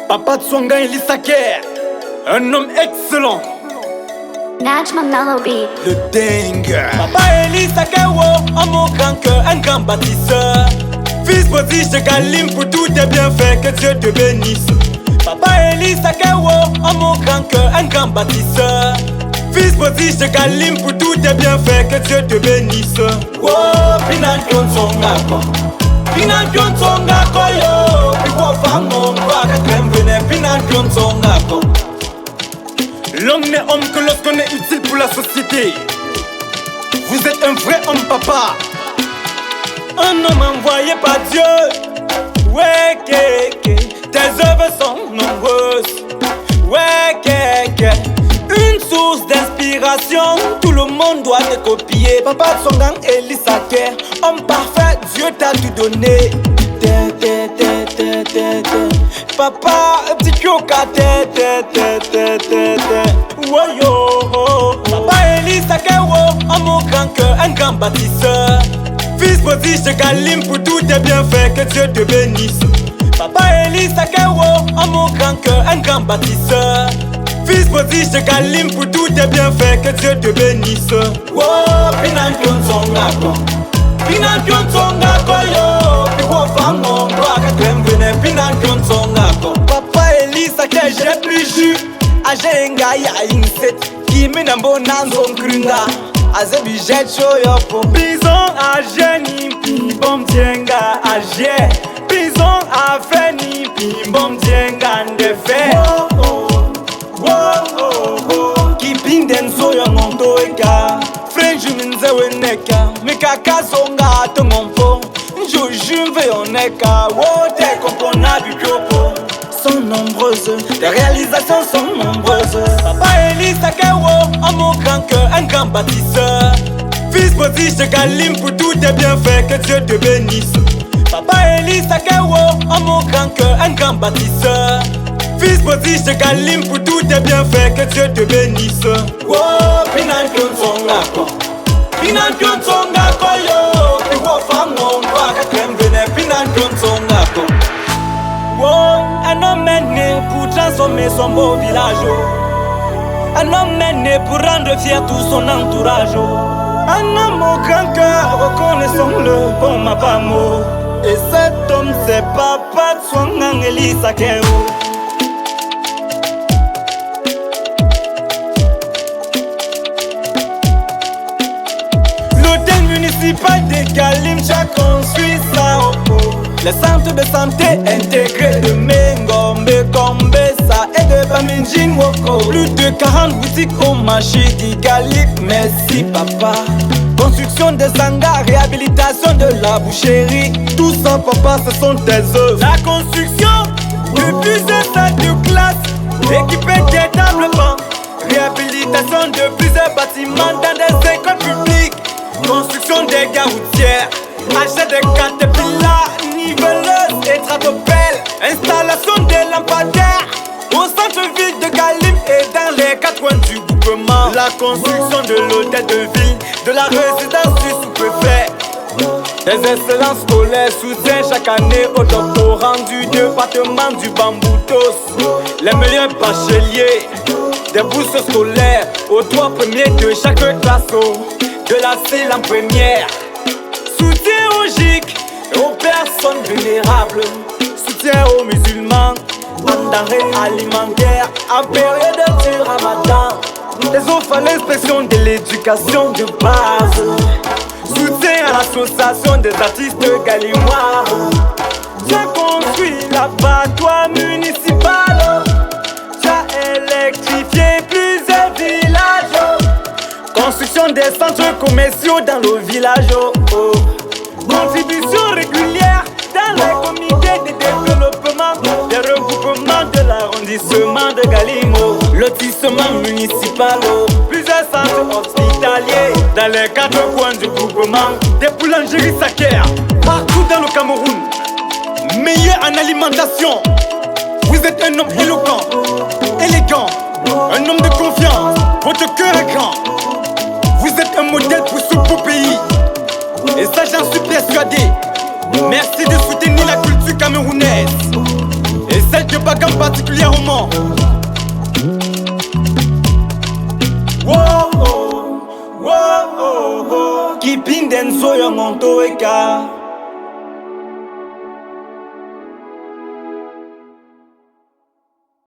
Papa Tsonga Elisaker, un homme excellent. Najma Melody. Le dingue. Papa Elisaker, un mot grand cœur, un grand bâtisseur. Fils prodige de Galim pour tous tes bienfaits, que Dieu te bénisse. Papa Elisaker, un mot grand cœur, un grand bâtisseur. Fils prodige de Galim pour tous tes bienfaits, que Dieu te bénisse. Oh, Pinan Tsonga, Pinan Tsonga, yo. Pipo Fango, Kwakakrem, Vene, Pinan Tsonga. L'homme n'est homme que lorsqu'on est utile pour la société. Vous êtes un vrai homme, papa. Un homme envoyé par Dieu. Ouais, tes œuvres sont nombreuses. Ouais, une source d'inspiration. Tout le monde doit te copier. Papa Tsonga Elisaker, homme parfait, Dieu t'a tout donné. Papa, petit kyoka, Papa Elisaker, un mot grand cœur, un grand bâtisseur. Fils prodige de Galim pour tous tes bienfaits, que Dieu te bénisse. Papa Elisaker, un mot grand cœur, un grand bâtisseur. Fils prodige de Galim pour tous tes bienfaits, que Dieu te bénisse. Oh, Pinan Tsonga, Pinan Tsonga, yo. Pipo Fango, Kwakakrem, Vene, Pinan Tsonga. Papa Elisaker, j'ai plus jus. Ajenga ya inset, Kimi Nambo Nanzo Krunga. Azebi jet show yopo. Bison a geni, Pimbom Tienga a jet. Bison a feni, Pimbom Tienga ndefe. Keeping them so young on Toeka. French Minze Weneka. Mikaka Songa Tongompo. Joujum Veoneka. Wote Kompona Bikopo. Sont nombreuses, tes réalisations sont nombreuses. Papa Elisaker, un mot grand cœur, un grand bâtisseur. Fils prodige de Galim pour tous tes bienfaits, que Dieu te bénisse. Papa Elisaker, un mot grand cœur, un grand bâtisseur. Fils prodige de Galim pour tous tes bienfaits, que Dieu te bénisse. Oh, Pinan Tsonga, Pinan Tsonga, yo. Pipo Fango, Kwakakrem, Vene, Pinan Tsonga. Un homme est né pour transformer son beau village. Un homme est né pour rendre fier tout son entourage. Un homme au grand cœur, reconnaissons-le, bon ma femme. Et cet homme c'est Papa Tsonga Elisaker. L'hôtel municipal de Galim, j'ai construit ça. Les centres de santé intégrés de Mengombe, Kombesa et de Bamindjin Woko. Plus de 40 boutiques au marché d'Igalip, merci papa. Construction des hangars, réhabilitation de la boucherie. Tout ça papa, ce sont tes œuvres. La construction de plusieurs salles de classe équipées des tables bancs. Réhabilitation de plusieurs bâtiments dans des écoles publiques. Construction des gares routières. Achat de caterpillars, nivelleuses et tratopelles. Installation des lampadaires au centre-ville de Galim et dans les quatre coins du groupement. La construction de l'hôtel de ville, de la résidence du sous-préfet. Des excellences scolaires, soutien chaque année aux doctorants du département du Bamboutos. Les meilleurs bacheliers, des bourses scolaires aux 3 premiers de chaque classe. De la CEL en première. Soutien aux GIC et aux personnes vulnérables. Soutien aux musulmans en denrées alimentaires en période de Ramadan. Les offres à l'inspection de l'éducation de base. Soutien à l'association des artistes galinois. Tu as construit l'abattoir municipal. Tu as électrifié plusieurs villages. Construction des centres commerciaux dans le village. Contribution régulière dans les comités de développement des regroupements de l'arrondissement de Galimo. Lotissement municipal, plusieurs centres hospitaliers dans les 4 coins du groupement. Des boulangeries Saker partout dans le Cameroun. Meilleur en alimentation. Vous êtes un homme éloquent, élégant, un homme de confiance. Votre cœur est grand. Vous êtes un modèle pour ce beau pays. Et ça j'en suis persuadé. Merci de soutenir la culture camerounaise et celle que pas comme particulièrement. Wow, oh, wow, oh, oh. Keeping Denso Yomonto Eka.